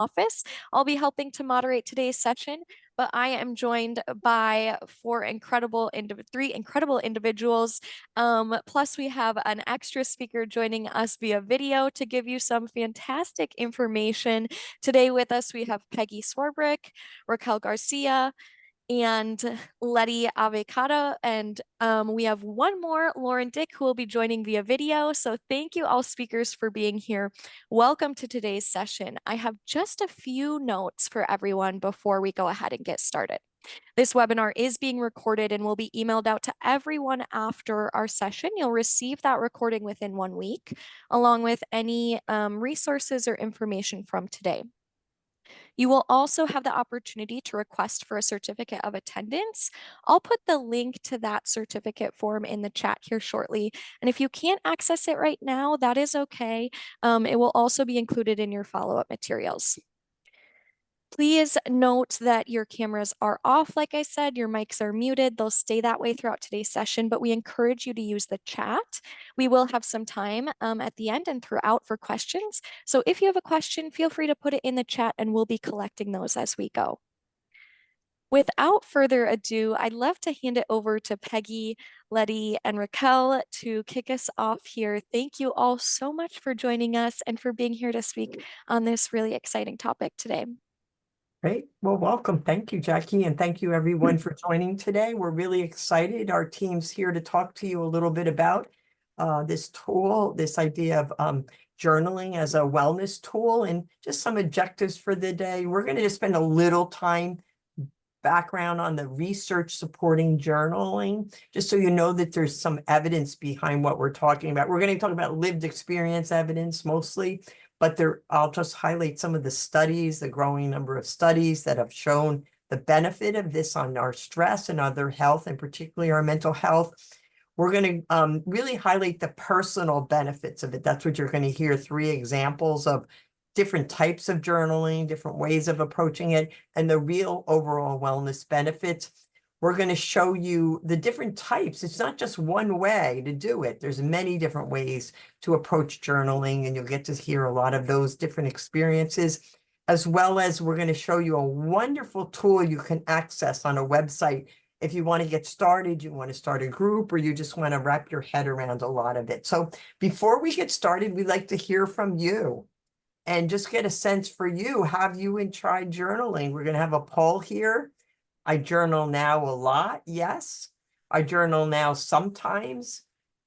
office. I'll be helping to moderate today's session, but I am joined by three incredible individuals. Plus, we have an extra speaker joining us via video to give you some fantastic information. Today with us, we have Peggy Swarbrick, Raquel Garcia, and Letty Avocado. And we have one more, Lauren Dick, who will be joining via video. So thank you all speakers for being here. Welcome to today's session. I have just a few notes for everyone before we go ahead and get started. This webinar is being recorded and will be emailed out to everyone after our session. You'll receive that recording within 1 week, along with any resources or information from today. You will also have the opportunity to request for a certificate of attendance. I'll put the link to that certificate form in the chat here shortly. And if you can't access it right now, that is okay. It will also be included in your follow-up materials. Please note that your cameras are off. Like I said, your mics are muted. They'll stay that way throughout today's session, but we encourage you to use the chat. We will have some time at the end and throughout for questions. So if you have a question, feel free to put it in the chat and we'll be collecting those as we go. Without further ado, I'd love to hand it over to Peggy, Letty, and Raquel to kick us off here. Thank you all so much for joining us and for being here to speak on this really exciting topic today. Great. Well, welcome. Thank you, Jackie. And thank you everyone for joining today. We're really excited. Our team's here to talk to you a little bit about this tool, this idea of journaling as a wellness tool, and just some objectives for the day. We're going to just spend a little time background on the research supporting journaling, just so you know that there's some evidence behind what we're talking about. We're going to talk about lived experience evidence mostly, but I'll just highlight some of the studies, the growing number of studies that have shown the benefit of this on our stress and other health, and particularly our mental health. We're going to really highlight the personal benefits of it. That's what you're going to hear, 3 examples of different types of journaling, different ways of approaching it, and the real overall wellness benefits. We're going to show you the different types. It's not just one way to do it. There's many different ways to approach journaling, and you'll get to hear a lot of those different experiences, as well as we're going to show you a wonderful tool you can access on a website if you want to get started, you want to start a group, or you just want to wrap your head around a lot of it. So before we get started, we'd like to hear from you and just get a sense for you. Have you tried journaling? We're going to have a poll here. I journal now a lot. Yes. I journal now sometimes.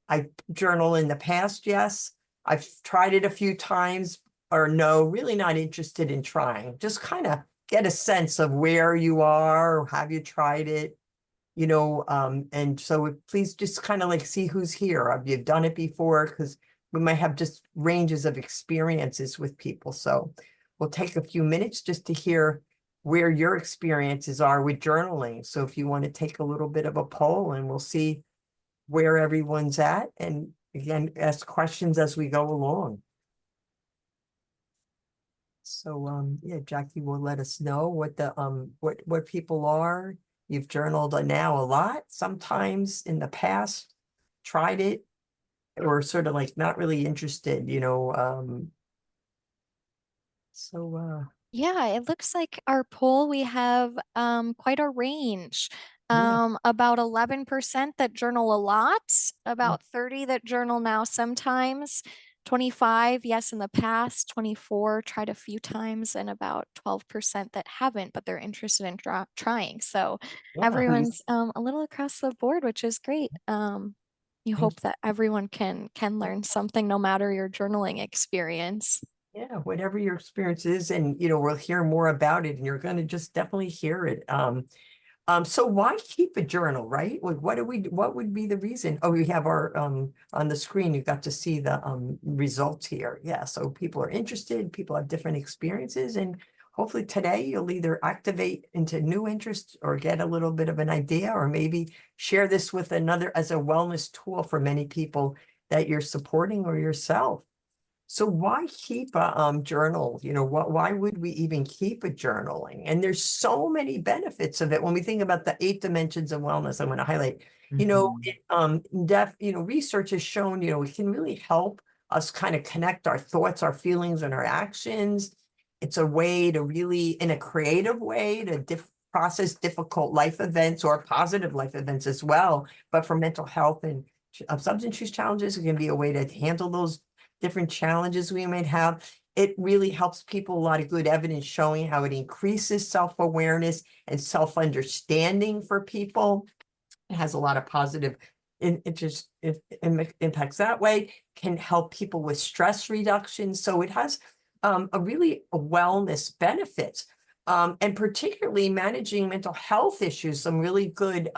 I journal in the past. Yes. I've tried it a few times, or no, really not interested in trying. Just kind of get a sense of where you are, or have you tried it? You know, and so please just kind of like see who's here. Have you done it before? Because we might have just ranges of experiences with people. So we'll take a few minutes just to hear where your experiences are with journaling. So if you want to take a little bit of a poll, and we'll see where everyone's at, and again, ask questions as we go along. So yeah, Jackie will let us know what the what people are. You've journaled now a lot, sometimes in the past, tried it, or sort of like not really interested, you know. Yeah, it looks like our poll, we have quite a range. Yeah. About 11% that journal a lot, about 30 that journal now sometimes, 25 yes in the past, 24 tried a few times, and about 12% that haven't, but they're interested in trying. So Yeah. everyone's a little across the board, which is great. You hope that everyone can learn something no matter your journaling experience. Yeah, whatever your experience is, and you know, we'll hear more about it, and you're going to just definitely hear it. So why keep a journal, right? Like, what would be the reason? Oh, we have our on the screen, you got to see the results here. Yeah, so people are interested, people have different experiences, and hopefully today you'll either activate into new interests or get a little bit of an idea, or maybe share this with another as a wellness tool for many people that you're supporting or yourself. So why keep a journal? You know, why would we even keep a journaling? And there's so many benefits of it. When we think about the 8 dimensions of wellness, I want to highlight, you know, research has shown, you know, it can really help us kind of connect our thoughts, our feelings, and our actions. It's a way to really, in a creative way, to process difficult life events or positive life events as well. But for mental health and substance use challenges, it can be a way to handle those different challenges we might have. It really helps people, a lot of good evidence showing how it increases self-awareness and self-understanding for people. It has a lot of positive impacts that way, can help people with stress reduction. So it has a really wellness benefits, and particularly managing mental health issues, some really good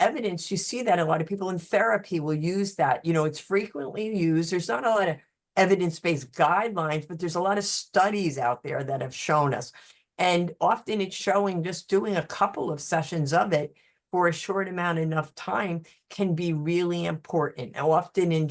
evidence. You see that a lot of people in therapy will use that. It's frequently used. There's not a lot of evidence-based guidelines, but there's a lot of studies out there that have shown us. And often it's showing just doing a couple of sessions of it for a short amount enough time can be really important. Now, often in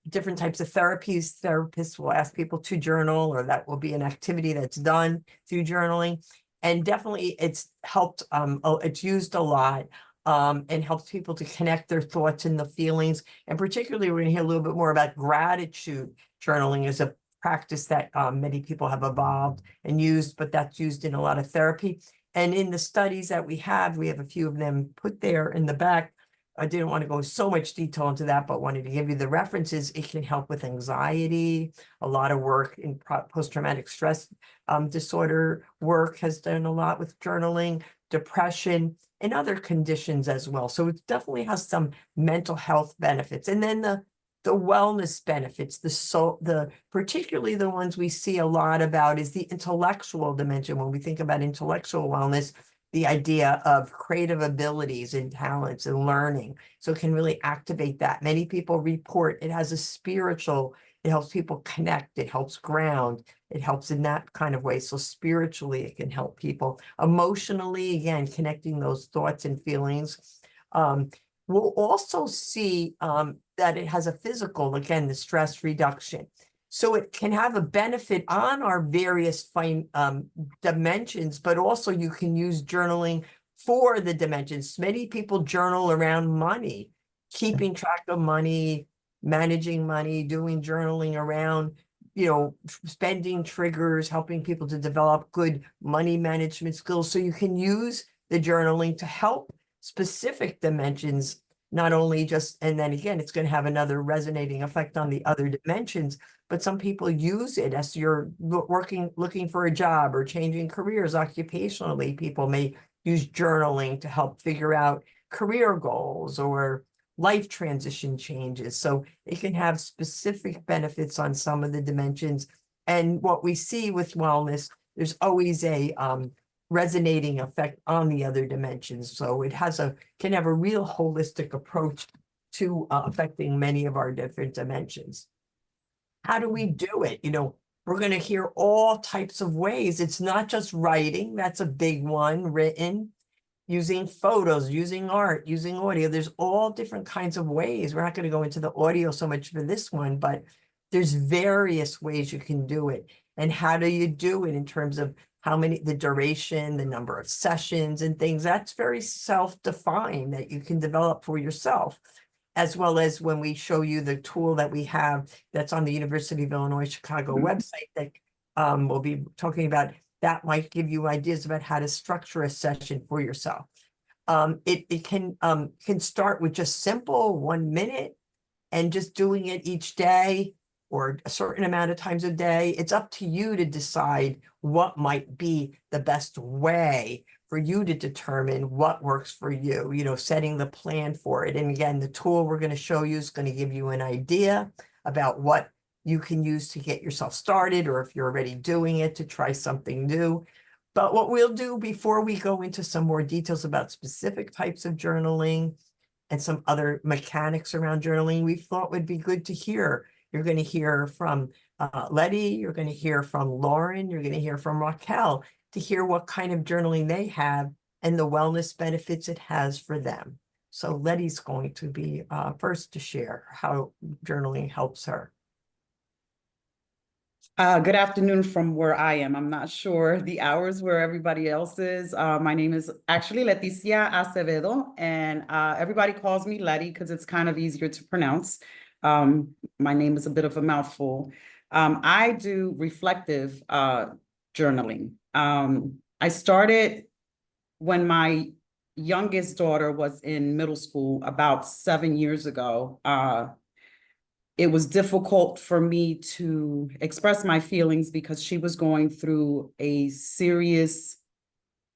different types of therapies, therapists will ask people to journal, or that will be an activity that's done through journaling. And definitely it's helped, it's used a lot, and helps people to connect their thoughts and the feelings. And particularly, we're going to hear a little bit more about gratitude. Journaling is a practice that many people have evolved and used, but that's used in a lot of therapy. And in the studies that we have a few of them put there in the back. I didn't want to go so much detail into that, but wanted to give you the references. It can help with anxiety. A lot of work in post-traumatic stress disorder work has done a lot with journaling, depression, and other conditions as well. So it definitely has some mental health benefits. And then the wellness benefits, particularly the ones we see a lot about is the intellectual dimension. When we think about intellectual wellness, the idea of creative abilities and talents and learning. So it can really activate that. Many people report it has it helps people connect, it helps ground, it helps in that kind of way. So spiritually, it can help people. Emotionally, again, connecting those thoughts and feelings. We'll also see that it has a physical, again, the stress reduction. So it can have a benefit on our various dimensions, but also you can use journaling for the dimensions. Many people journal around money, keeping track of money, managing money, doing journaling around, spending triggers, helping people to develop good money management skills. So you can use the journaling to help specific dimensions, not only just, and then again, it's going to have another resonating effect on the other dimensions, but some people use it as you're looking for a job or changing careers occupationally. People may use journaling to help figure out career goals or life transition changes. So it can have specific benefits on some of the dimensions. And what we see with wellness, there's always a resonating effect on the other dimensions. So it can have a real holistic approach to affecting many of our different dimensions. How do we do it? We're going to hear all types of ways. It's not just writing. That's a big one, written, using photos, using art, using audio. There's all different kinds of ways. We're not going to go into the audio so much for this one, but there's various ways you can do it. And how do you do it in terms of the duration, the number of sessions and things? That's very self-defined that you can develop for yourself, as well as when we show you the tool that we have that's on the University of Illinois Chicago website that we'll be talking about. That might give you ideas about how to structure a session for yourself. It can start with just simple 1 minute and just doing it each day or a certain amount of times a day. It's up to you to decide what might be the best way for you to determine what works for you, setting the plan for it. And again, the tool we're going to show you is going to give you an idea about what you can use to get yourself started, or if you're already doing it, to try something new. But what we'll do before we go into some more details about specific types of journaling and some other mechanics around journaling, we thought would be good to hear. You're going to hear from Letty, you're going to hear from Lauren, you're going to hear from Raquel, to hear what kind of journaling they have and the wellness benefits it has for them. So Letty's going to be first to share how journaling helps her. Good afternoon from where I am. I'm not sure the hours where everybody else is. My name is actually Leticia Acevedo, and everybody calls me Letty because it's kind of easier to pronounce. My name is a bit of a mouthful. I do reflective journaling. I started when my youngest daughter was in middle school about 7 years ago. It was difficult for me to express my feelings because she was going through a serious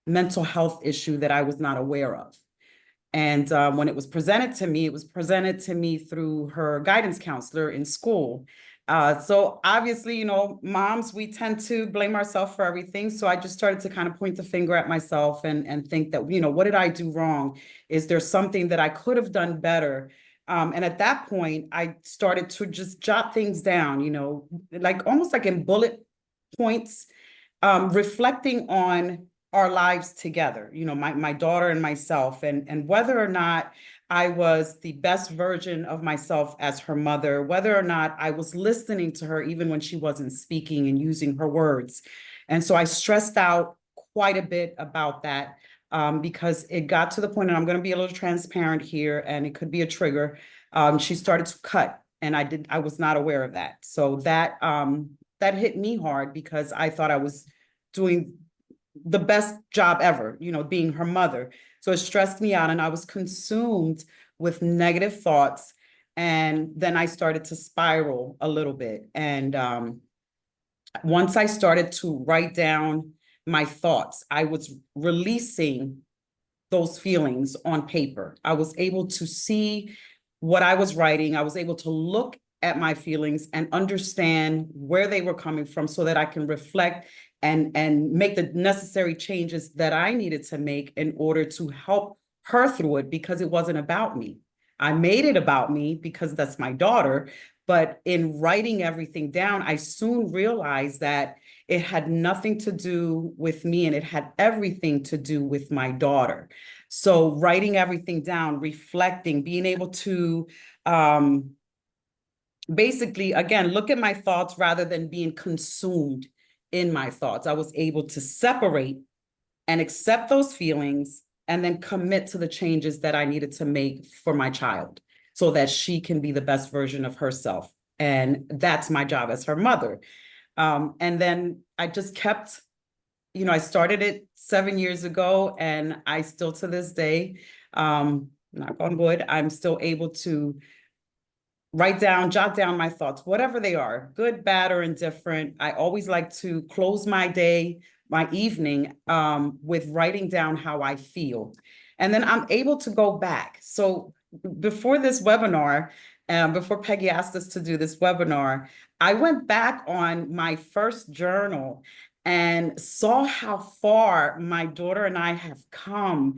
mental health issue that I was not aware of. And when it was presented to me, it was presented to me through her guidance counselor in school. So obviously, moms, we tend to blame ourselves for everything. So I just started to kind of point the finger at myself and think that, what did I do wrong? Is there something that I could have done better? And at that point, I started to just jot things down, like almost like in bullet points, reflecting on our lives together, my daughter and myself, and whether or not I was the best version of myself as her mother, whether or not I was listening to her even when she wasn't speaking and using her words. And so I stressed out quite a bit about that, because it got to the point, and I'm going to be a little transparent here, and it could be a trigger. She started to cut, and I was not aware of that. So that hit me hard because I thought I was doing the best job ever, being her mother. So it stressed me out, and I was consumed with negative thoughts. And then I started to spiral a little bit. And once I started to write down my thoughts, I was releasing those feelings on paper. I was able to see what I was writing. I was able to look at my feelings and understand where they were coming from so that I can reflect and make the necessary changes that I needed to make in order to help her through it, because it wasn't about me. I made it about me because that's my daughter. But in writing everything down, I soon realized that it had nothing to do with me, and it had everything to do with my daughter. So writing everything down, reflecting, being able to basically, again, look at my thoughts rather than being consumed in my thoughts. I was able to separate and accept those feelings and then commit to the changes that I needed to make for my child so that she can be the best version of herself. And that's my job as her mother. And then I just kept, I started it 7 years ago, and I still to this day, knock on wood, I'm still able to jot down my thoughts, whatever they are, good, bad, or indifferent. I always like to close my day, my evening, with writing down how I feel. And then I'm able to go back. So before this webinar, before Peggy asked us to do this webinar, I went back on my first journal and saw how far my daughter and I have come.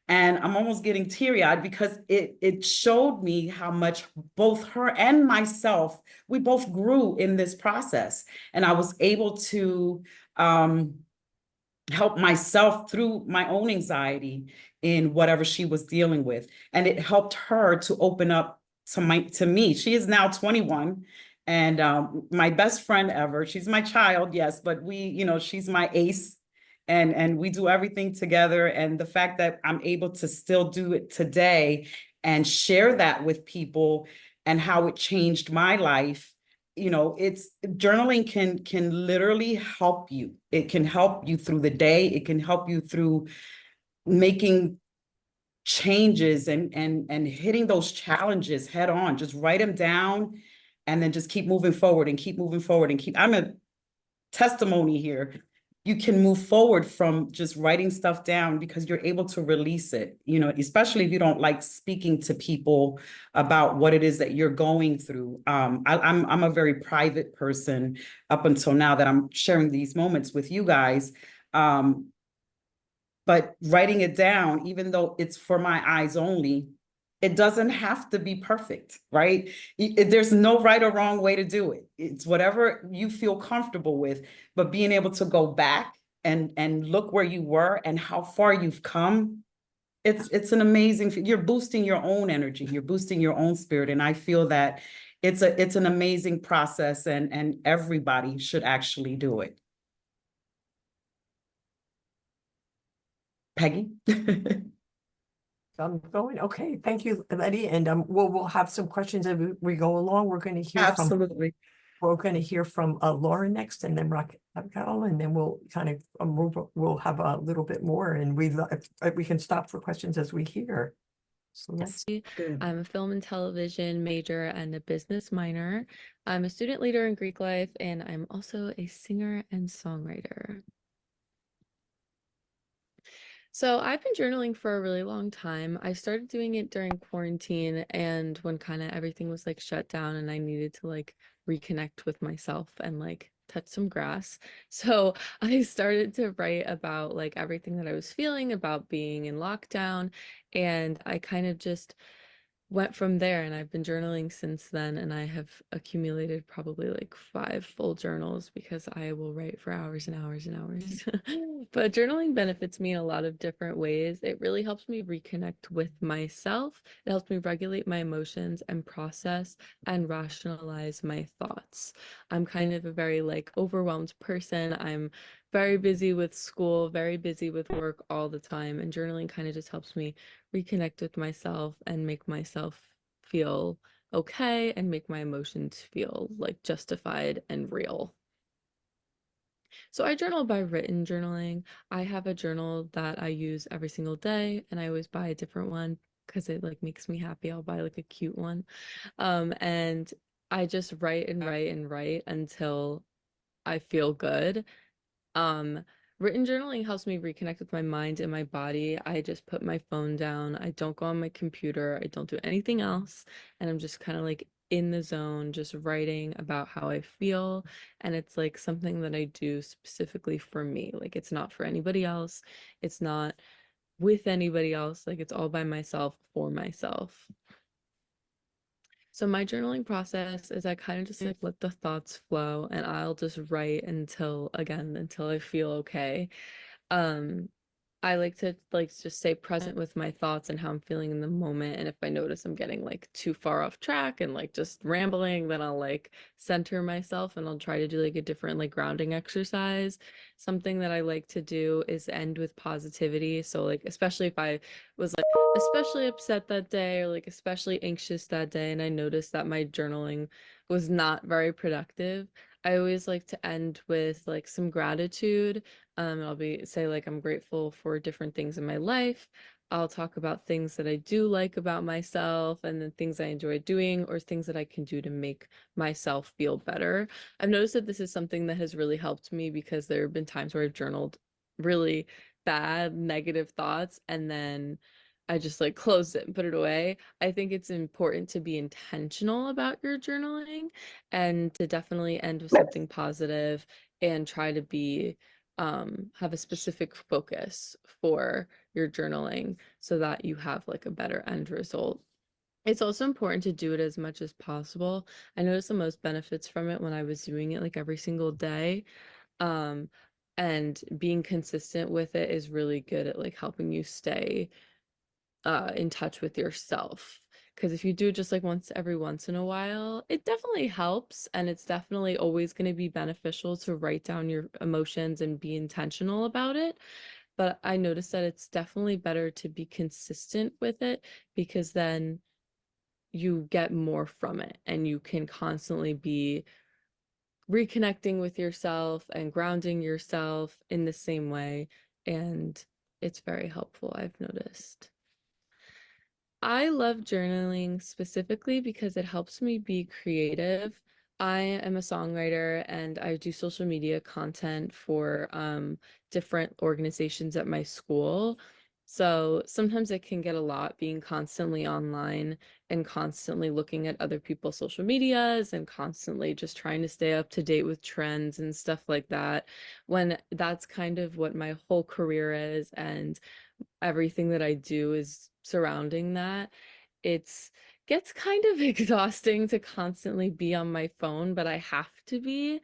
And I'm almost getting teary-eyed because it showed me how much both her and myself, we both grew in this process. And I was able to help myself through my own anxiety in whatever she was dealing with. And it helped her to open up to me. She is now 21 and my best friend ever. She's my child, yes, but she's my ace. And we do everything together. And the fact that I'm able to still do it today and share that with people and how it changed my life, it's journaling can literally help you. It can help you through the day. It can help you through making changes and hitting those challenges head on. Just write them down and then just keep moving forward and keep moving forward and I'm a testimony here. You can move forward from just writing stuff down because you're able to release it, especially if you don't like speaking to people about what it is that you're going through. I'm a very private person up until now that I'm sharing these moments with you guys. But writing it down, even though it's for my eyes only, it doesn't have to be perfect, right? There's no right or wrong way to do it. It's whatever you feel comfortable with, but being able to go back and look where you were and how far you've come, it's an amazing, you're boosting your own energy, you're boosting your own spirit. And I feel that it's an amazing process and everybody should actually do it. Peggy? I'm going, okay, thank you, Letty. And we'll have some questions as we go along. We're going to hear from Absolutely. We're going to hear from Laura next, and then Raquel, and then we'll kind of we'll have a little bit more, and we can stop for questions as we hear. So that's good. I'm a film and television major and a business minor. I'm a student leader in Greek life, and I'm also a singer and songwriter. So I've been journaling for a really long time. I started doing it during quarantine and when kind of everything was like shut down and I needed to like reconnect with myself and like touch some grass. So I started to write about like everything that I was feeling about being in lockdown, and I kind of just went from there, and I've been journaling since then, and I have accumulated probably like 5 full journals because I will write for hours and hours and hours. But journaling benefits me in a lot of different ways. It really helps me reconnect with myself. It helps me regulate my emotions and process and rationalize my thoughts. I'm kind of a very like overwhelmed person. I'm very busy with school, very busy with work all the time, and journaling kind of just helps me reconnect with myself and make myself feel okay and make my emotions feel like justified and real. So I journal by written journaling. I have a journal that I use every single day, and I always buy a different one because it like makes me happy. I'll buy like a cute one. And I just write and write and write until I feel good. Um, Written journaling helps me reconnect with my mind and my body. I just put my phone down. I don't go on my computer. I don't do anything else. And I'm just kind of like in the zone, just writing about how I feel. And it's like something that I do specifically for me. Like it's not for anybody else. It's not with anybody else. Like it's all by myself for myself. So my journaling process is I kind of just like let the thoughts flow, and I'll just write until I feel okay. Um, I like to like just stay present with my thoughts and how I'm feeling in the moment. And if I notice I'm getting like too far off track and like just rambling, then I'll like center myself and I'll try to do like a different like grounding exercise. Something that I like to do is end with positivity. So like especially if I was like especially upset that day or like especially anxious that day and I noticed that my journaling was not very productive, I always like to end with like some gratitude. I'll be say like I'm grateful for different things in my life. I'll talk about things that I do like about myself and then things I enjoy doing or things that I can do to make myself feel better. I've noticed that this is something that has really helped me because there have been times where I've journaled really bad, negative thoughts and then I just like close it and put it away. I think it's important to be intentional about your journaling and to definitely end with something positive and try to be have a specific focus for your journaling so that you have like a better end result. It's also important to do it as much as possible. I noticed the most benefits from it when I was doing it like every single day. Um, and being consistent with it is really good at like helping you stay in touch with yourself. Because if you do just like once in a while, it definitely helps. And it's definitely always going to be beneficial to write down your emotions and be intentional about it. But I noticed that it's definitely better to be consistent with it because then you get more from it and you can constantly be reconnecting with yourself and grounding yourself in the same way. And it's very helpful, I've noticed. I love journaling specifically because it helps me be creative. I am a songwriter and I do social media content for different organizations at my school. So sometimes it can get a lot being constantly online and constantly looking at other people's social medias and constantly just trying to stay up to date with trends and stuff like that, when that's kind of what my whole career is and everything that I do is surrounding that. It's gets kind of exhausting to constantly be on my phone, but I have to be.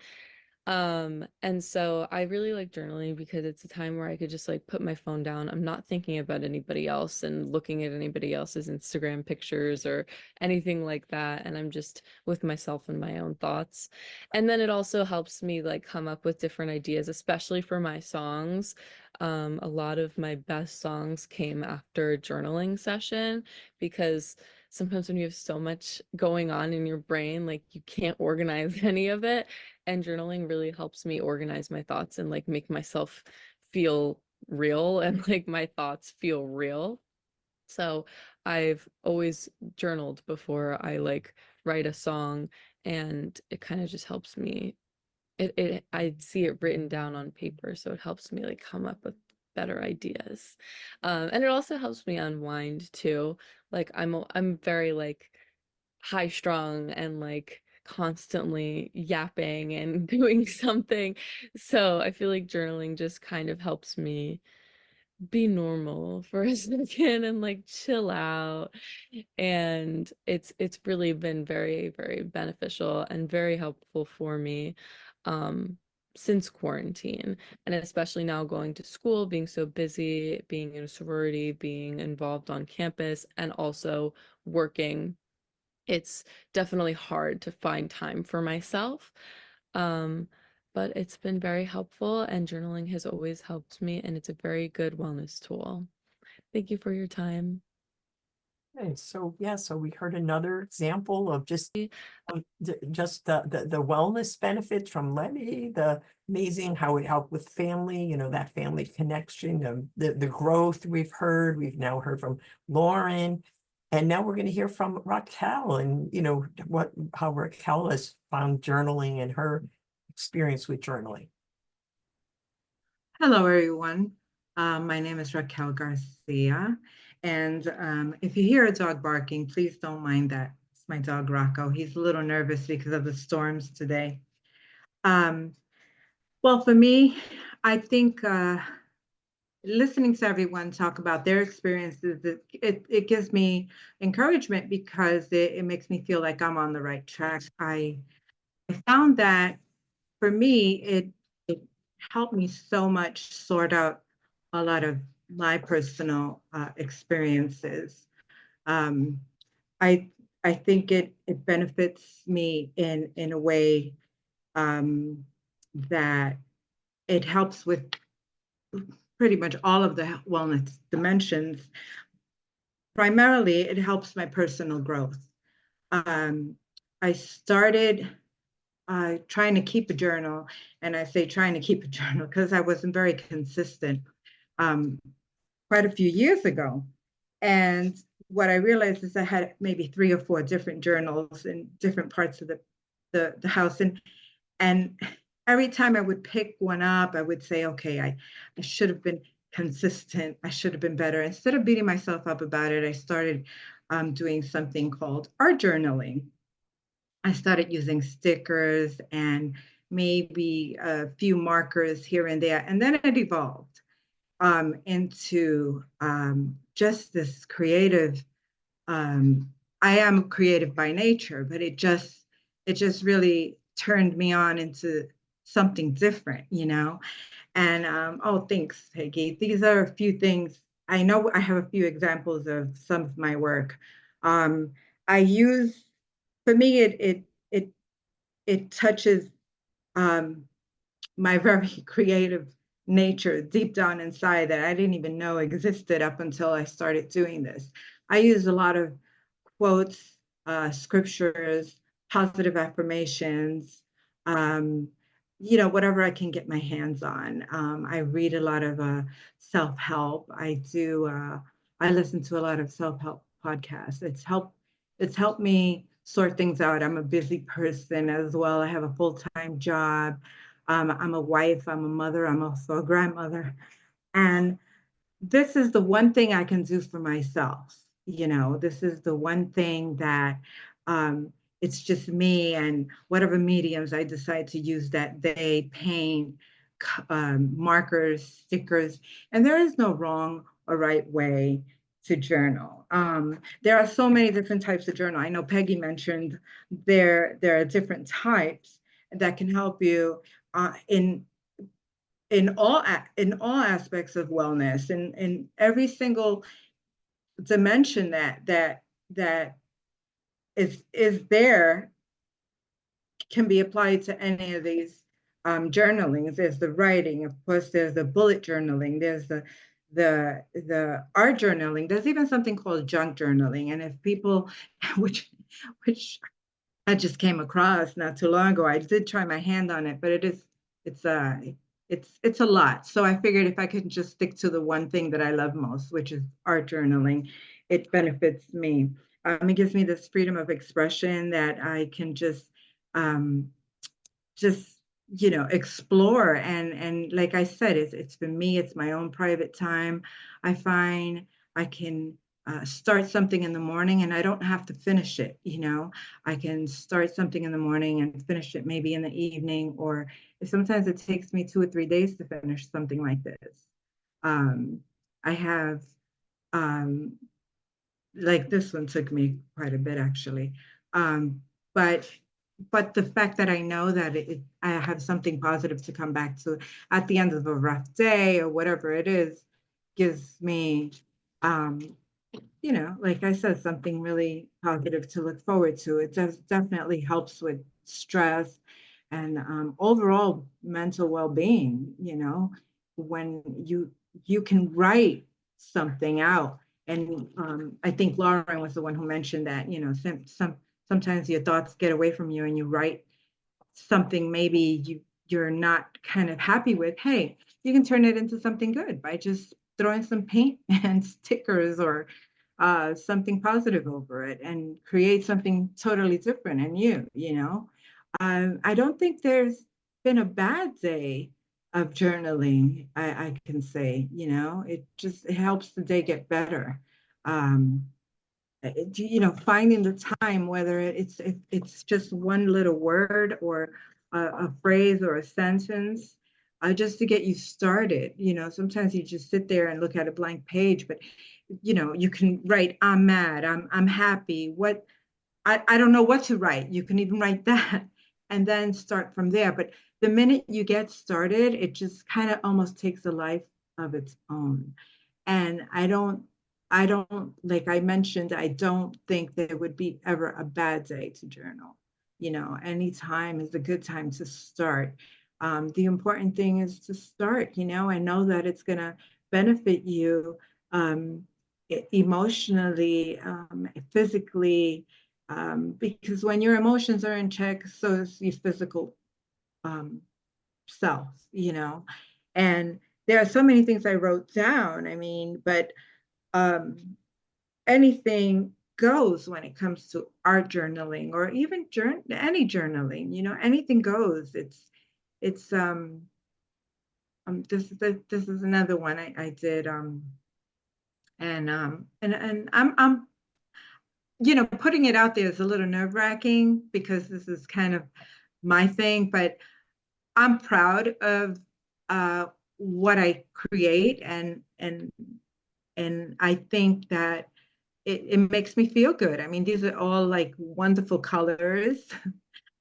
And so I really like journaling because it's a time where I could just like put my phone down. I'm not thinking about anybody else and looking at anybody else's Instagram pictures or anything like that. And I'm just with myself and my own thoughts. And then it also helps me like come up with different ideas, especially for my songs. A lot of my best songs came after a journaling session because sometimes when you have so much going on in your brain, like you can't organize any of it. And journaling really helps me organize my thoughts and like make myself feel real and like my thoughts feel real. So I've always journaled before I like write a song, and it kind of just helps me. I see it written down on paper, so it helps me like come up with better ideas. And it also helps me unwind too. Like I'm very like high strung and like constantly yapping and doing something. So I feel like journaling just kind of helps me be normal for a second and like chill out. And it's really been very, very beneficial and very helpful for me um since quarantine, and especially now going to school, being so busy, being in a sorority, being involved on campus, and also working. It's definitely hard to find time for myself. Um, but it's been very helpful, and journaling has always helped me, and it's a very good wellness tool. Thank you for your time. And so, yeah, so we heard another example of just the wellness benefits from Lenny, the amazing how it helped with family, that family connection, the growth we've now heard from Lauren. And now we're going to hear from Raquel and, how Raquel has found journaling and her experience with journaling. Hello, everyone. My name is Raquel Garcia. And if you hear a dog barking, please don't mind that. It's my dog, Rocco. He's a little nervous because of the storms today. Well, for me, I think listening to everyone talk about their experiences, it gives me encouragement because it makes me feel like I'm on the right track. I found that for me, it helped me so much sort out a lot of my personal experiences. Um, I I think it benefits me in a way that it helps with pretty much all of the wellness dimensions. Primarily, it helps my personal growth. Um, I started trying to keep a journal, and I say trying to keep a journal because I wasn't very consistent um, quite a few years ago. And what I realized is I had maybe 3 or 4 different journals in different parts of the house, and every time I would pick one up, I would say, okay, I should have been consistent. I should have been better. Instead of beating myself up about it, I started doing something called art journaling. I started using stickers and maybe a few markers here and there. And then it evolved into just this creative. I am creative by nature, but it just really turned me on into something different, And oh, thanks, Peggy. These are a few things. I know I have a few examples of some of my work. Um, I use for me it touches um, my very creative nature deep down inside that I didn't even know existed up until I started doing this. I use a lot of quotes, scriptures, positive affirmations, um, whatever I can get my hands on. I read a lot of self-help. I listen to a lot of self-help podcasts. It's helped me sort things out. I'm a busy person as well. I have a full-time job. I'm a wife, I'm a mother, I'm also a grandmother. And this is the one thing I can do for myself. This is the one thing that um, it's just me and whatever mediums I decide to use that day, paint, markers, stickers, and there is no wrong or right way to journal. There are so many different types of journal. I know Peggy mentioned there are different types that can help you in all aspects of wellness and in every single dimension that is there can be applied to any of these journalings. There's the writing, of course. There's the bullet journaling. There's the art journaling, there's even something called junk journaling. And if people, which I just came across not too long ago. I did try my hand on it, but it's it's a lot. So I figured if I could just stick to the one thing that I love most, which is art journaling, it benefits me. It gives me this freedom of expression that I can um, just explore, and like I said, it's for me, it's my own private time. I find I can start something in the morning and I don't have to finish it. I can start something in the morning and finish it maybe in the evening, or sometimes it takes me 2 or 3 days to finish something like this. um, I have um, like this one took me quite a bit actually. Um, but the fact that I know that I have something positive to come back to at the end of a rough day or whatever it is, gives me, um, like I said, something really positive to look forward to. It does definitely helps with stress and overall mental well-being, when you can write something out. And I think Lauren was the one who mentioned that, sometimes your thoughts get away from you and you write something maybe you're not kind of happy with. Hey, you can turn it into something good by just throwing some paint and stickers or something positive over it and create something totally different and I don't think there's been a bad day of journaling. I can say, it helps the day get better. Um, Finding the time, whether it's just one little word or a phrase or a sentence, just to get you started. Sometimes you just sit there and look at a blank page, but you can write, I'm mad, I'm happy. I don't know what to write. You can even write that and then start from there. But the minute you get started, it just kind of almost takes a life of its own. And I don't, like I mentioned, I don't think there would be ever a bad day to journal. Any time is a good time to start. The important thing is to start, and know that it's going to benefit you um, emotionally, physically, because when your emotions are in check, so is your physical um, self, And there are so many things I wrote down. I mean, but um, anything goes when it comes to art journaling or even any journaling. Anything goes. It's this is another one I did, and I'm putting it out there is a little nerve-wracking because this is kind of my thing, but I'm proud of uh, what I create, and I think that it makes me feel good. I mean, these are all like wonderful colors.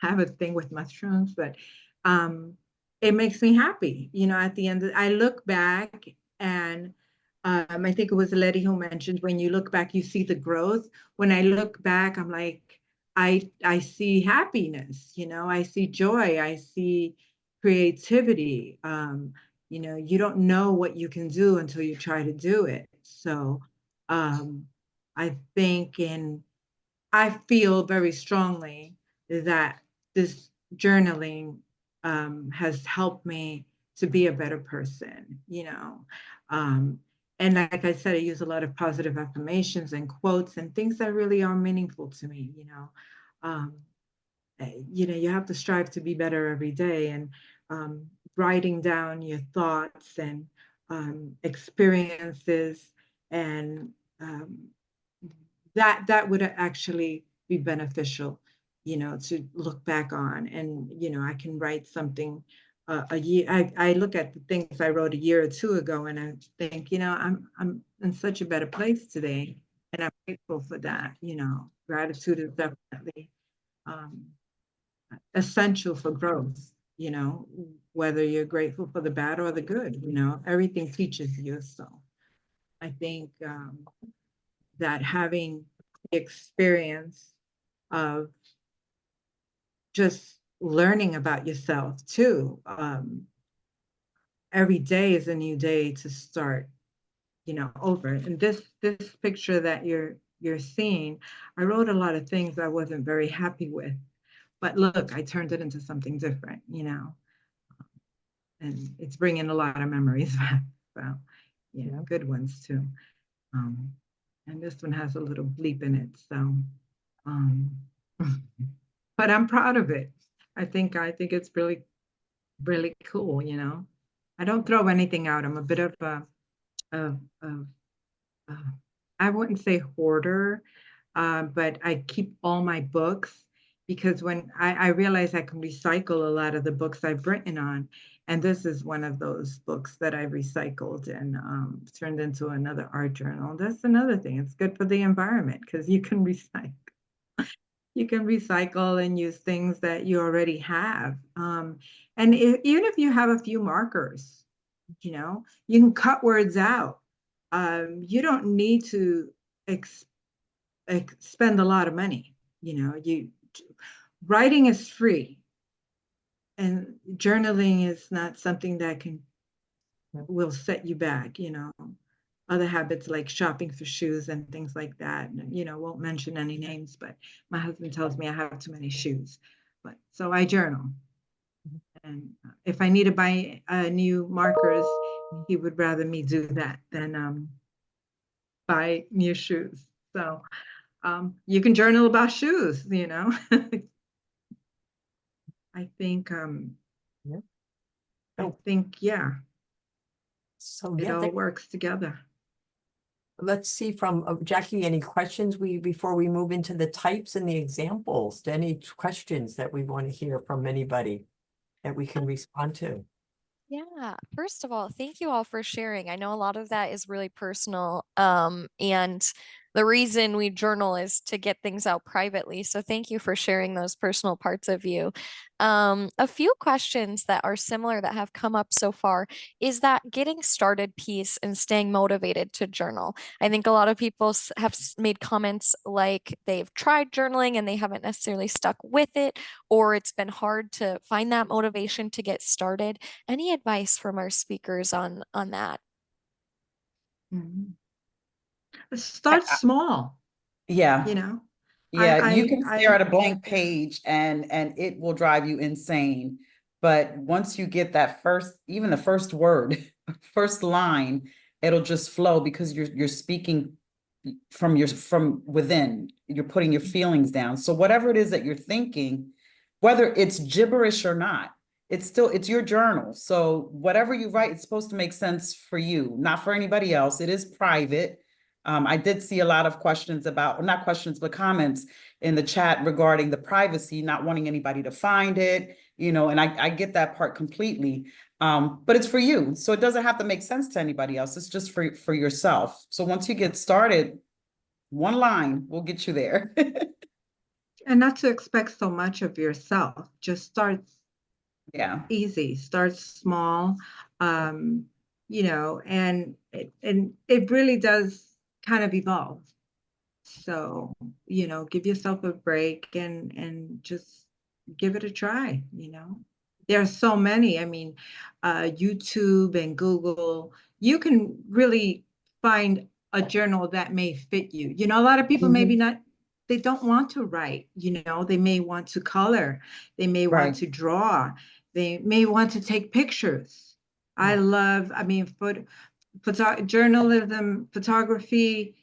I have a thing with mushrooms, but um, it makes me happy. At the end, I look back and I think it was Letty who mentioned when you look back, you see the growth. When I look back, I'm like, I see happiness. I see joy. I see creativity. You don't know what you can do until you try to do it. So um, I think in I feel very strongly that this journaling has helped me to be a better person. Um, and like I said, I use a lot of positive affirmations and quotes and things that really are meaningful to me. Um, you have to strive to be better every day, and um, writing down your thoughts and experiences and um, that would actually be beneficial, to look back on. And, I can write something a year. I look at the things I wrote a year or two ago and I think, I'm in such a better place today. And I'm grateful for that. Gratitude is definitely um, essential for growth, whether you're grateful for the bad or the good, everything teaches you. So I think that having the experience of just learning about yourself too. Every day is a new day to start over it. And this picture that you're seeing, I wrote a lot of things I wasn't very happy with, but look, I turned it into something different, and it's bringing a lot of memories back. So, good ones too. And this one has a little bleep in it. So, um, but I'm proud of it. I think it's really, really cool. I don't throw anything out. I'm a bit of a I wouldn't say hoarder, but I keep all my books because when I realize I can recycle a lot of the books I've written on, and this is one of those books that I recycled and turned into another art journal. That's another thing. It's good for the environment because you can recycle. You can recycle and use things that you already have. And even if you have a few markers, you can cut words out. You don't need to spend a lot of money. You writing is free, and journaling is not something that will set you back. Other habits like shopping for shoes and things like that. Won't mention any names, but my husband tells me I have too many shoes. But so I journal. And if I need to buy new markers, he would rather me do that than buy new shoes. So you can journal about shoes, I think Yeah. I think So it yeah, all works together. let's see from Jackie, any questions before we move into the types and the examples? Any questions that we want to hear from anybody that we can respond to? Yeah, first of all, thank you all for sharing. I know a lot of that is really personal. And the reason we journal is to get things out privately. So thank you for sharing those personal parts of you. A few questions that are similar that have come up so far is that getting started piece and staying motivated to journal. I think a lot of people have made comments like they've tried journaling and they haven't necessarily stuck with it, or it's been hard to find that motivation to get started. Any advice from our speakers on that? Mhm. I- Start I- small, Yeah. you know. Yeah, you can stare I at a blank page and it will drive you insane. But once you get that first, even the first word, first line, it'll just flow because you're speaking from within. You're putting your feelings down. So whatever it is that you're thinking, whether it's gibberish or not, it's your journal. So whatever you write, it's supposed to make sense for you, not for anybody else. It is private. I did see a lot of questions about, not questions, but comments in the chat regarding the privacy, not wanting anybody to find it, and I get that part completely. But it's for you. So it doesn't have to make sense to anybody else. It's just for yourself. So once you get started, one line will get you there. and not to expect so much of yourself. Just start Yeah. easy, start small, um, and it really does kind of evolve. So, give yourself a break and just give it a try. There are so many. I mean, YouTube and Google, you can really find a journal that may fit you. A lot of people maybe not, they don't want to write, they may want to color, they may want Right. to draw, they may want to take pictures. I mean, journalism, photography,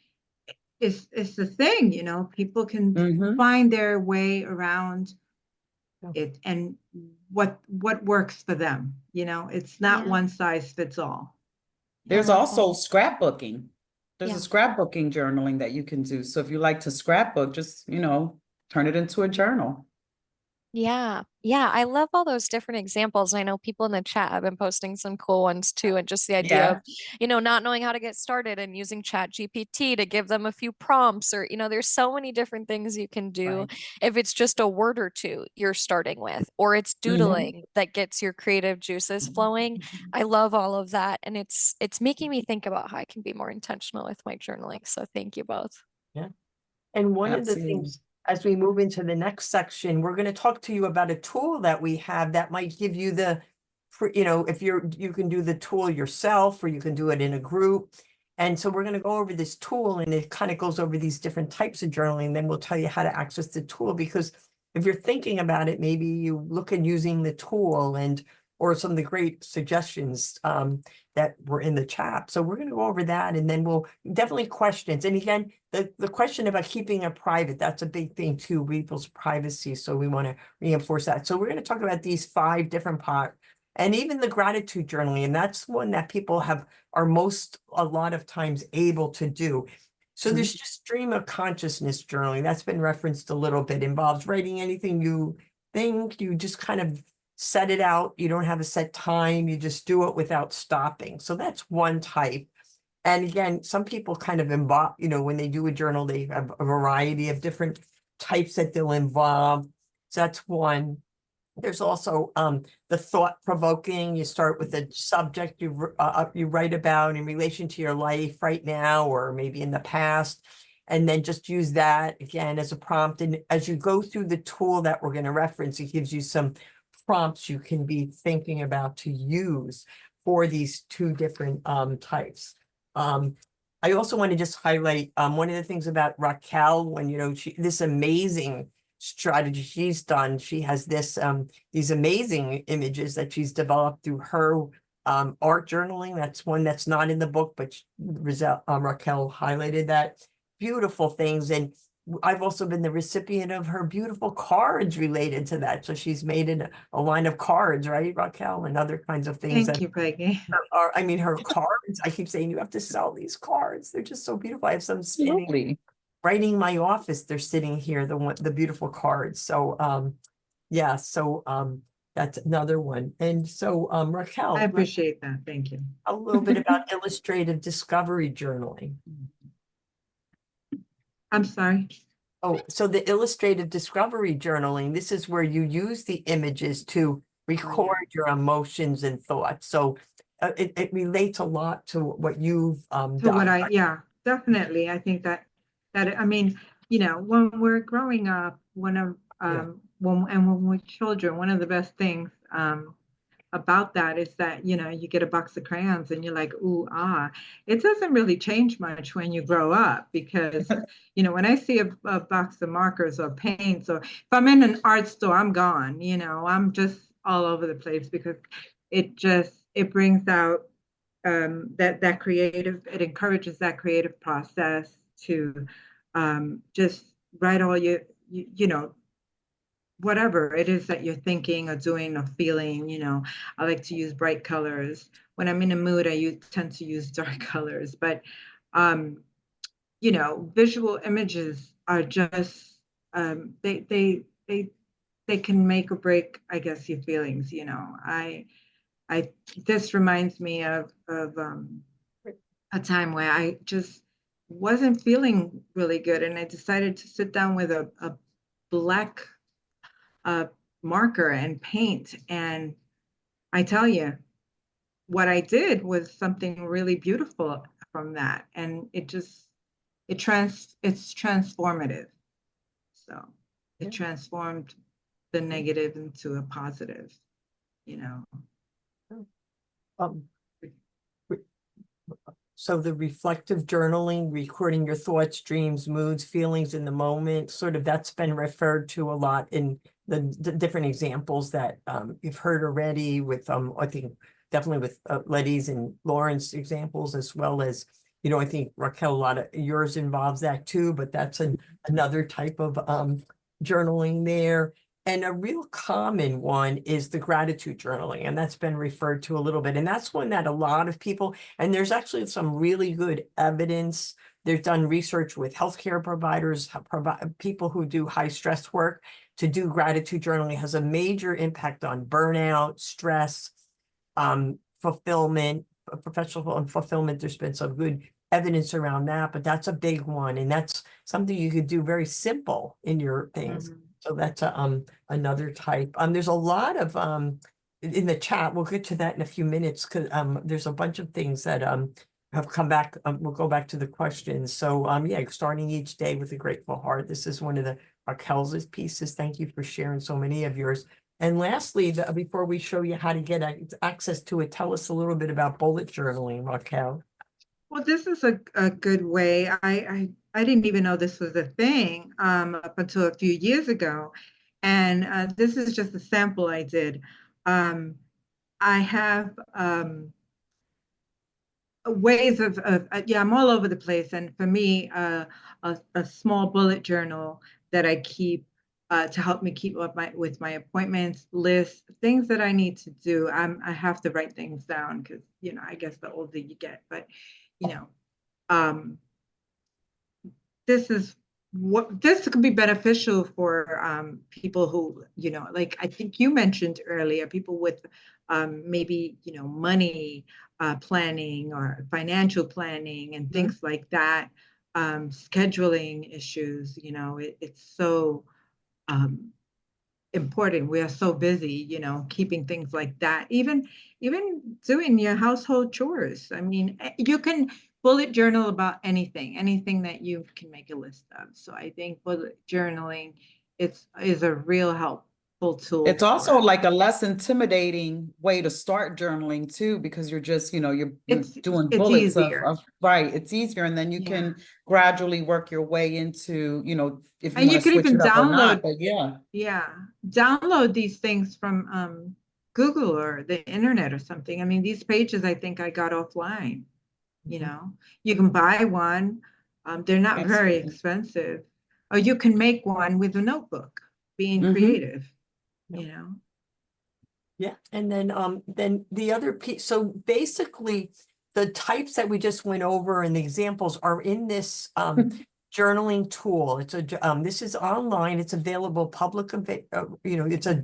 it's the thing, people can Mm-hmm. find their way around Yeah. it and what works for them. It's not Yeah. one size fits all. I There's love that. also scrapbooking. There's a Yeah. scrapbooking journaling that you can do. So if you like to scrapbook, just, turn it into a journal. Yeah. Yeah. I love all those different examples. I know people in the chat have been posting some cool ones too. And just the idea Yeah. of, not knowing how to get started and using Chat GPT to give them a few prompts or, there's so many different things you can do. Right. If it's just a word or two you're starting with, or it's doodling that gets your creative juices flowing. I love all of that. And it's making me think about how I can be more intentional with my journaling. So thank you both. Yeah. And one of the Absolutely. things, as we move into the next section, we're going to talk to you about a tool that we have that might give you if you can do the tool yourself or you can do it in a group. And so we're going to go over this tool, and it kind of goes over these different types of journaling. Then we'll tell you how to access the tool, because if you're thinking about it, maybe you look at using the tool or some of the great suggestions that were in the chat. So we're going to go over that, and then we'll definitely questions. And again, the question about keeping it private, that's a big thing too, people's privacy. So we want to reinforce that. So we're going to talk about these 5 different parts, and even the gratitude journaling. And that's one that people are a lot of times able to do. So there's just stream of consciousness journaling. That's been referenced a little bit. Involves writing anything you think, you just kind of set it out. You don't have a set time. You just do it without stopping. So that's one type. And again, some people kind of involve, when they do a journal, they have a variety of different types that they'll involve. So that's one. There's also the thought provoking. You start with a subject you write about in relation to your life right now, or maybe in the past, and then just use that again as a prompt. And as you go through the tool that we're going to reference, it gives you some prompts you can be thinking about to use for these 2 different types. I also want to just highlight one of the things about Raquel, when this amazing strategy she's done. She has these amazing images that she's developed through her art journaling. That's one that's not in the book, but Raquel highlighted that. Beautiful things. And I've also been the recipient of her beautiful cards related to that. So she's made a line of cards, right, Raquel, and other kinds of things. Thank you, Peggy. Her cards, I keep saying you have to sell these cards. They're just so beautiful. I have some Absolutely. right in my office. They're sitting here, the beautiful cards. So yeah, so that's another one. And so Raquel, I appreciate that. Thank you. a little bit about illustrative discovery journaling. I'm sorry. Oh, so the illustrative discovery journaling, this is where you use the images to record your emotions and thoughts. So it relates a lot to what you've To done. what yeah, definitely. I think that I mean, when we're growing up, when we're children, one of the best things about that is that, you get a box of crayons and you're like, ooh, ah. It doesn't really change much when you grow up, because, when I see a box of markers or paints, or if I'm in an art store, I'm gone, I'm just all over the place, because it brings out that creative, it encourages that creative process to just write all whatever it is that you're thinking or doing or feeling. I like to use bright colors. When I'm in a mood, tend to use dark colors. But visual images are just they can make or break, I guess, your feelings. I this reminds me of a time where I just wasn't feeling really good, and I decided to sit down with a black marker and paint. And I tell you, what I did was something really beautiful from that. And it's transformative. So it transformed the negative into a positive, Um, So the reflective journaling, recording your thoughts, dreams, moods, feelings in the moment, sort of that's been referred to a lot in the different examples that you've heard already with, I think definitely with Letty's and Lauren's examples, as well as, I think Raquel, a lot of yours involves that too, but that's another type of journaling there. And a real common one is the gratitude journaling, and that's been referred to a little bit. And that's one that a lot of people, and there's actually some really good evidence. There's done research with healthcare providers, people who do high stress work, to do gratitude journaling has a major impact on burnout, stress, fulfillment, professional fulfillment. There's been some good evidence around that, but that's a big one. And that's something you could do very simple in your things. So that's another type. There's a lot of in the chat. We'll get to that in a few minutes, because there's a bunch of things that have come back. We'll go back to the questions. So yeah, starting each day with a grateful heart. This is one of the Raquel's pieces. Thank you for sharing so many of yours. And lastly, before we show you how to get access to it, tell us a little bit about bullet journaling, Raquel. Well, this is a good way. I didn't even know this was a thing up until a few years ago. And this is just a sample I did. Um, I have ways of yeah, I'm all over the place. And for me, a small bullet journal that I keep to help me keep up with my appointments, lists, things that I need to do. I have to write things down because, you know, I guess the older you get, but you know, um, this is what this could be beneficial for people who, you know, like I think you mentioned earlier, people with maybe, you know, money planning or financial planning and Mhm. things like that, scheduling issues, you know, it's so um, important. We are so busy, you know, keeping things like that. Even doing your household chores. I mean, you can bullet journal about anything that you can make a list of. So I think bullet journaling is a real helpful tool It's also for like a less intimidating way to start journaling too, because you're just, you know, you're doing it's bullets easier. right. It's easier, and then you Yeah. can gradually work your way into, you know, if you And want you to can switch even it up or not. download, But yeah. yeah, download these things from Google or the internet or something. I mean, these pages I think I got offline. You Mhm. know, you can buy one. They're not very Absolutely. expensive. Or you can make one with a notebook, being Hmm. creative, Yep. you know. Yeah, and then the other piece, so basically the types that we just went over and the examples are in this journaling tool. This is online, it's available you know, it's a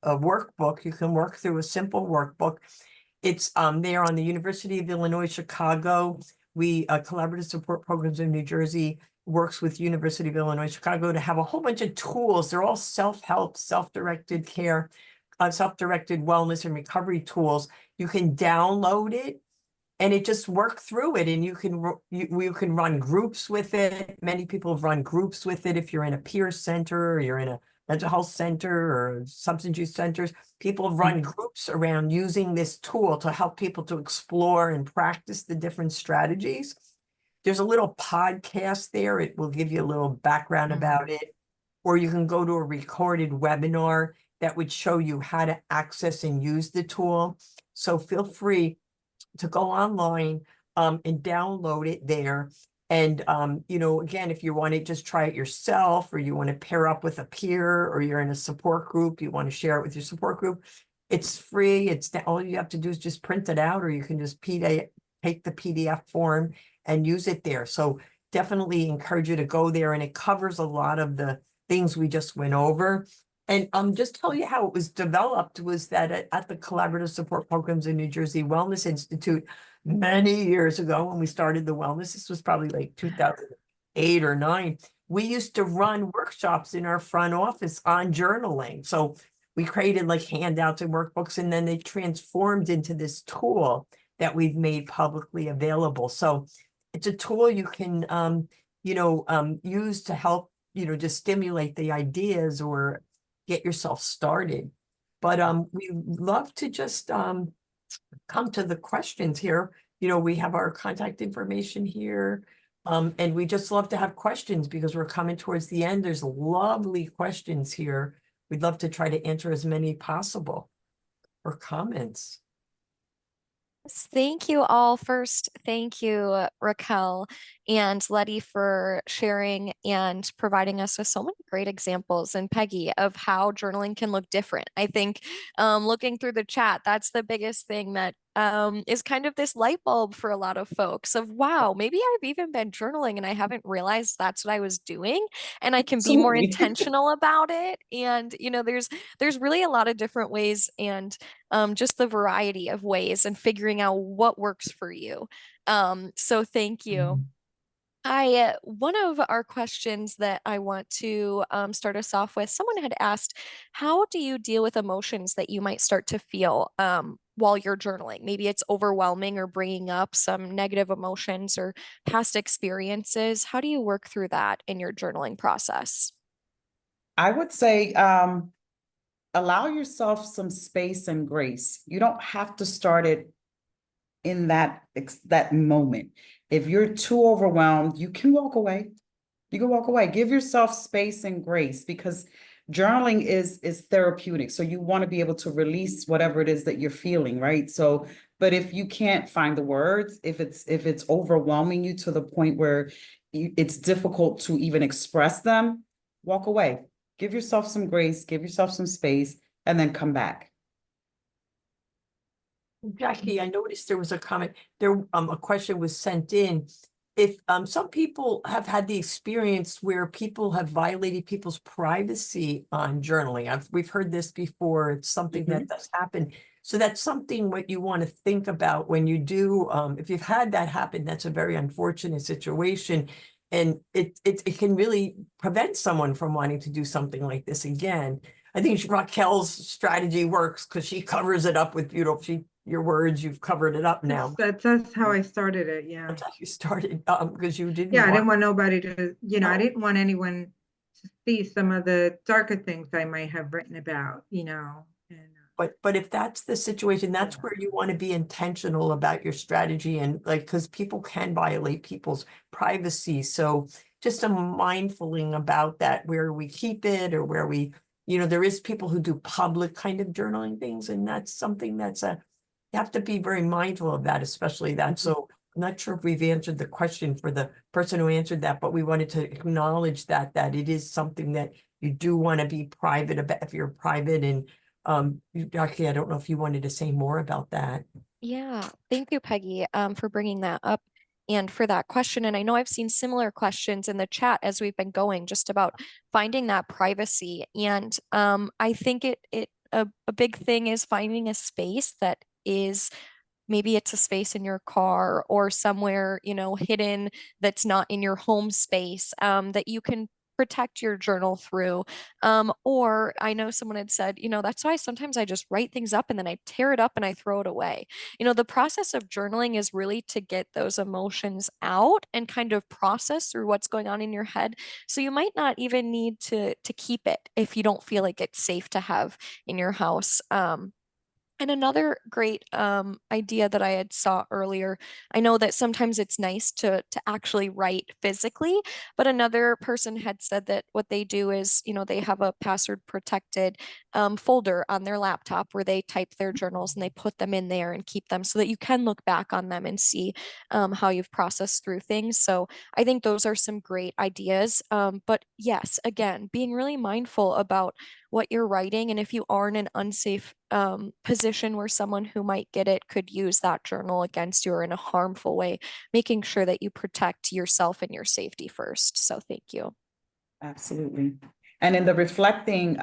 workbook. You can work through a simple workbook. It's there on the University of Illinois, Chicago. We Collaborative Support Programs in New Jersey works with University of Illinois, Chicago to have a whole bunch of tools. They're all self-help, self-directed care, self-directed wellness and recovery tools. You can download it and it just work through it, and you can run groups with it. Many people have run groups with it. If you're in a peer center or you're in a mental health center or substance use centers, people have run groups around using this tool to help people to explore and practice the different strategies. There's a little podcast there. It will give you a little background about it, or you can go to a recorded webinar that would show you how to access and use the tool. So feel free to go online and download it there. And you know, again, if you want to just try it yourself, or you want to pair up with a peer, or you're in a support group, you want to share it with your support group, it's free. All you have to do is just print it out, or you can just take the PDF form and use it there. So definitely encourage you to go there, and it covers a lot of the things we just went over. And just tell you how it was developed was that at the Collaborative Support Programs in New Jersey Wellness Institute many years ago when we started the wellness, this was probably like 2008 or 9, we used to run workshops in our front office on journaling. So we created like handouts and workbooks, and then they transformed into this tool that we've made publicly available. So it's a tool you can use to help, just stimulate the ideas or get yourself started. But we love to just come to the questions here. You know, we have our contact information here. And we just love to have questions because we're coming towards the end. There's lovely questions here. We'd love to try to answer as many possible or comments. Thank you all. First, thank you, Raquel and Letty, for sharing and providing us with so many great examples, and Peggy, of how journaling can look different. I think looking through the chat, that's the biggest thing that is kind of this light bulb for a lot of folks of, wow, maybe I've even been journaling and I haven't realized that's what I was doing, and I can be more Absolutely. intentional about it. And, there's really a lot of different ways, and just the variety of ways and figuring out what works for you. So thank you. One of our questions that I want to start us off with, someone had asked, how do you deal with emotions that you might start to feel while you're journaling? Maybe it's overwhelming or bringing up some negative emotions or past experiences. How do you work through that in your journaling process? I would say allow yourself some space and grace. You don't have to start it in that moment. If you're too overwhelmed, you can walk away. You can walk away. Give yourself space and grace, because journaling is therapeutic. So you want to be able to release whatever it is that you're feeling, right? So, but if you can't find the words, if it's overwhelming you to the point where it's difficult to even express them, walk away. Give yourself some grace, give yourself some space, and then come back. Jackie, I noticed there was a comment there, a question was sent in. If some people have had the experience where people have violated people's privacy on journaling. We've heard this before. It's something that does happen. So that's something what you want to think about when you do, if you've had that happen, that's a very unfortunate situation. And it can really prevent someone from wanting to do something like this again. I think Raquel's strategy works because she covers it up with beautiful, your words, you've covered it up now. That's how I started it. Yeah. That's how you started, because you didn't Yeah, I didn't want, want nobody to, I Oh. didn't want anyone to see some of the darker things I might have written about, and but if that's the situation, that's Yeah. where you want to be intentional about your strategy and like, because people can violate people's privacy. So just a mindfuling about that, where we keep it or where we, there is people who do public kind of journaling things, and that's something you have to be very mindful of that, especially that. So I'm not sure if we've answered the question for the person who answered that, but we wanted to acknowledge that it is something that you do want to be private about if you're private. And Jackie, I don't know if you wanted to say more about that. Yeah, thank you, Peggy, for bringing that up and for that question. And I know I've seen similar questions in the chat as we've been going, just about finding that privacy. And I think a big thing is finding a space that is, maybe it's a space in your car or somewhere, hidden, that's not in your home space, that you can protect your journal through. Or I know someone had said, that's why sometimes I just write things up and then I tear it up and I throw it away. The process of journaling is really to get those emotions out and kind of process through what's going on in your head. So you might not even need to keep it if you don't feel like it's safe to have in your house. And another great idea that I had saw earlier, I know that sometimes it's nice to actually write physically, but another person had said that what they do is, they have a password protected folder on their laptop where they type their journals and they put them in there and keep them so that you can look back on them and see how you've processed through things. So I think those are some great ideas. But yes, again, being really mindful about what you're writing. And if you are in an unsafe position where someone who might get it could use that journal against you or in a harmful way, making sure that you protect yourself and your safety first. So thank you. Absolutely. And in the reflecting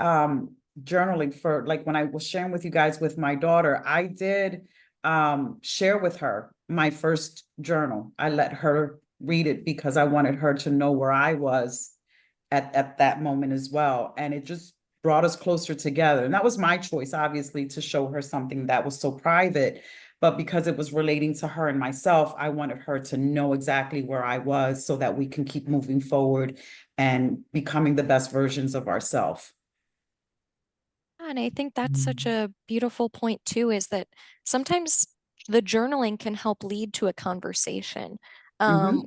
journaling, for like when I was sharing with you guys with my daughter, I did share with her my first journal. I let her read it because I wanted her to know where I was at that moment as well. And it just brought us closer together. And that was my choice, obviously, to show her something that was so private. But because it was relating to her and myself, I wanted her to know exactly where I was so that we can keep moving forward and becoming the best versions of ourselves. And I think that's such a beautiful point too, is that sometimes the journaling can help lead to a conversation.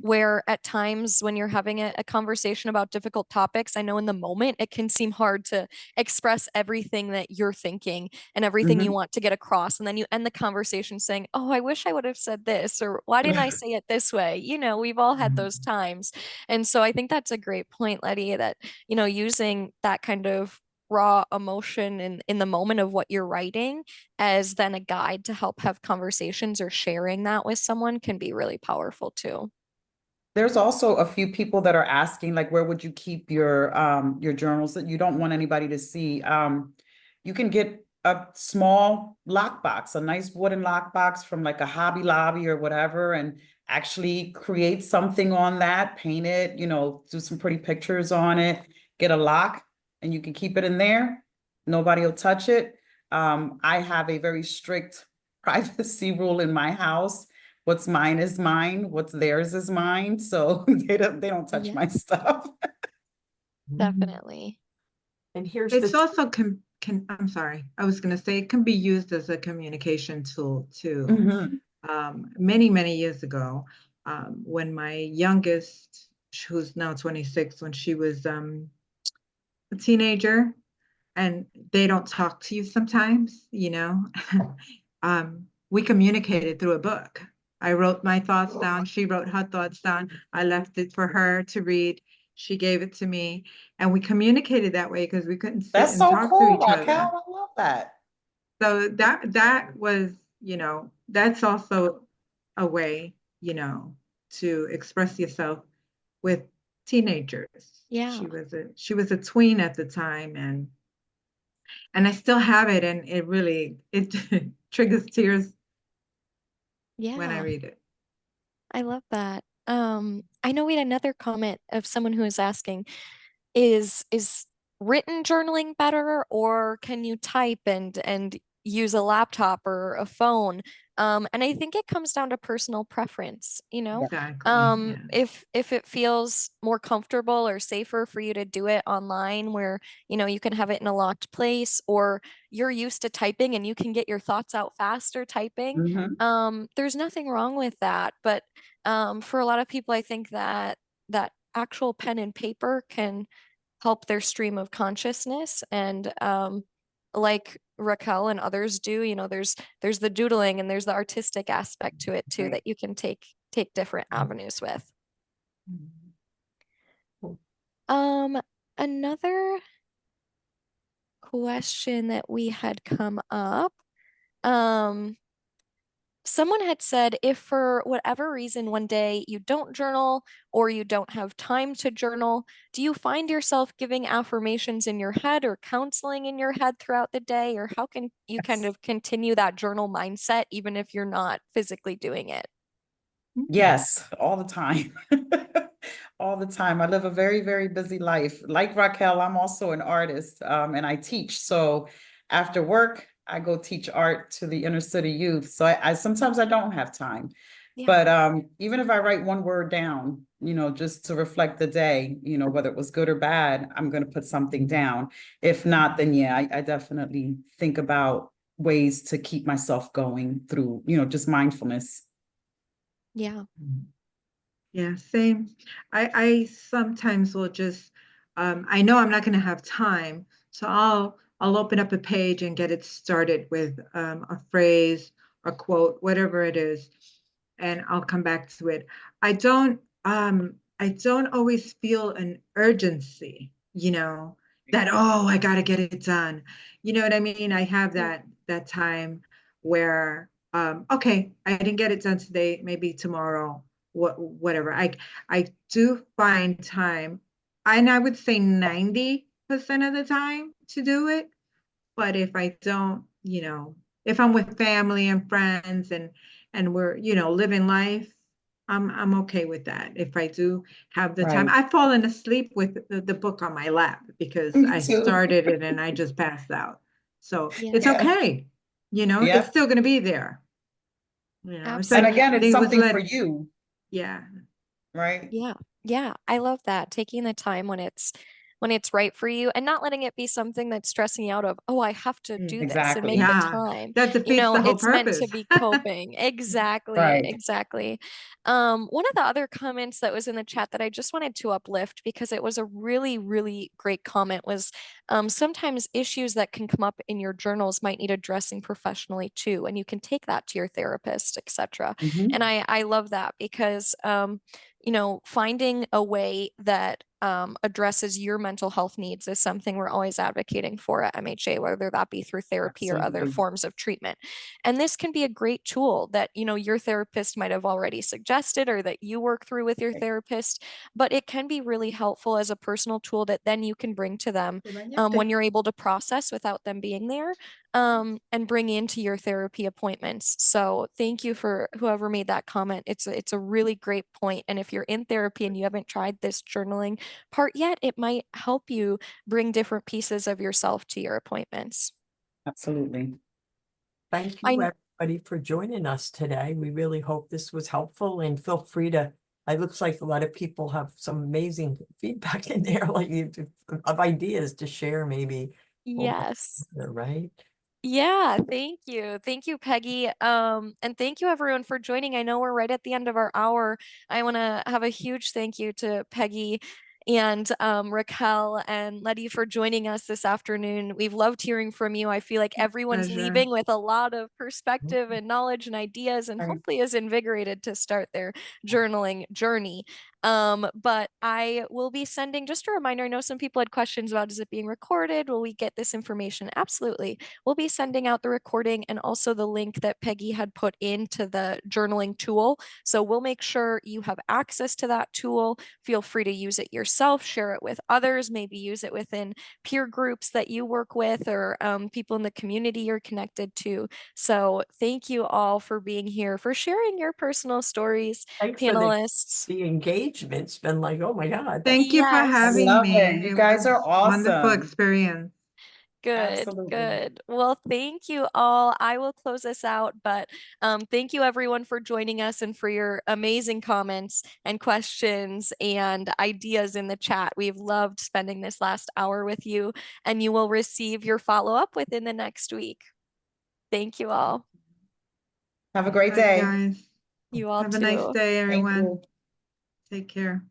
Where at times when you're having a conversation about difficult topics, I know in the moment it can seem hard to express everything that you're thinking and everything you want to get across. And then you end the conversation saying, oh, I wish I would have said this, or why didn't I say it this way? We've all had those times. And so I think that's a great point, Letty, that, using that kind of raw emotion in the moment of what you're writing as then a guide to help have conversations or sharing that with someone can be really powerful too. There's also a few people that are asking, like, where would you keep your journals that you don't want anybody to see? You can get a small lockbox, a nice wooden lockbox from like a Hobby Lobby or whatever, and actually create something on that, paint it, do some pretty pictures on it, get a lock, and you can keep it in there. Nobody will touch it. I have a very strict privacy rule in my house. What's mine is mine. What's theirs is mine. So they don't touch Yeah, my stuff. definitely. And here's it's the, also I'm sorry, I was going to say it can be used as a communication tool too. many, many years ago, when my youngest, who's now 26, when she was a teenager, and they don't talk to you sometimes, you know. We communicated through a book. I wrote my thoughts down. She wrote her thoughts down. I left it for her to read. She gave it to me, and we communicated that way because we couldn't sit That's and so talk to cool, each Raquel. other. I love that. So that was, you know, that's also a way, you know, to express yourself with teenagers. Yeah. She was a tween at the time, and I still have it, and it really it triggers tears when I Yeah. read it. I love that. I know we had another comment of someone who was asking, is written journaling better, or can you type and use a laptop or a phone? And I think it comes down to personal preference, you know. Exactly. Yeah. If it feels more comfortable or safer for you to do it online where, you know, you can have it in a locked place, or you're used to typing and you can get your thoughts out faster typing, Mhm. there's nothing wrong with that. But for a lot of people, I think that that actual pen and paper can help their stream of consciousness. And like Raquel and others do, you know, there's the doodling and there's the artistic aspect to it too Right. that you can take different avenues with. Cool. Another question that we had come up, um someone had said, if for whatever reason one day you don't journal or you don't have time to journal, do you find yourself giving affirmations in your head or counseling in your head throughout the day? Or how can you kind Yes. of continue that journal mindset even if you're not physically doing it? Yes, all the time. All the time. I live a very, very busy life. Like Raquel, I'm also an artist, and I teach. So after work, I go teach art to the inner city youth. So I sometimes I don't have time. Yeah. But even if I write one word down, you know, just to reflect the day, you know, whether it was good or bad, I'm going to put something down. If not, then yeah, I definitely think about ways to keep myself going through, you know, just mindfulness. Yeah. Yeah, same. I sometimes will just I know I'm not going to have time, so I'll open up a page and get it started with a phrase, a quote, whatever it is, and I'll come back to it. I don't always feel an urgency, you know, that oh, I got to get it done. You know what I mean? I have that time where okay, I didn't get it done today, maybe tomorrow, whatever. I do find time, and I would say 90% of the time to do it. But if I don't, you know, if I'm with family and friends and we're, you know, living life, I'm okay with that. If I do have the time, Right. I've fallen asleep with the book on my lap because Me I too. started it and I just passed out. So Yeah. it's Yeah. okay. You know, it's Yep. still going to be there. You know, it's And like again, it's Absolutely. it was something for led. you, Yeah. right? Yeah. Yeah. I love that. Taking the time when it's right for you and not letting it be something that's stressing you out of, oh, I have to do this and Exactly. make the Yeah. time. That You defeats know, the whole it's meant to purpose. be coping. Exactly. Right. Exactly. One of the other comments that was in the chat that I just wanted to uplift because it was a really, really great comment was sometimes issues that can come up in your journals might need addressing professionally too. And you can take that to your therapist, etc. Mhm. And I love that because you know, finding a way that addresses your mental health needs is something we're always advocating for at MHA, whether that be through therapy or other Absolutely. forms of treatment. And this can be a great tool that, you know, your therapist might have already suggested or that you work through with your therapist, but it can be really helpful as a personal tool that then you can bring to them when you're able to process without them being there, and bring into your therapy appointments. So thank you for whoever made that comment. It's a really great point. And if you're in therapy and you haven't tried this journaling part yet, it might help you bring different pieces of yourself to your appointments. Absolutely. Thank you, I everybody, for joining us today. We really hope this was helpful, and feel free to, it looks like a lot of people have some amazing feedback in there, like of ideas to share maybe. Yes. Right? Yeah, thank you. Thank you, Peggy. And thank you everyone for joining. I know we're right at the end of our hour. I want to have a huge thank you to Peggy and Raquel and Letty for joining us this afternoon. We've loved hearing from you. I feel like everyone's Pleasure. leaving with a lot of perspective and knowledge and ideas, and Right. hopefully is invigorated to start their journaling journey. But I will be sending just a reminder. I know some people had questions about, is it being recorded? Will we get this information? Absolutely. We'll be sending out the recording and also the link that Peggy had put into the journaling tool. So we'll make sure you have access to that tool. Feel free to use it yourself, share it with others, maybe use it within peer groups that you work with or people in the community you're connected to. So thank you all for being here, for sharing your personal stories, Thanks for panelists. the engagement's been like, oh my God. Thank you for I Yes. having love me. it. You guys was are wonderful awesome. experience. Good, Absolutely. good. Well, thank you all. I will close us out, but thank you everyone for joining us and for your amazing comments and questions and ideas in the chat. We've loved spending this last hour with you, and you will receive your follow-up within the next week. Thank you all. Have a great Bye, day. guys. You all Have a nice too. day, Thank everyone. you. Take care.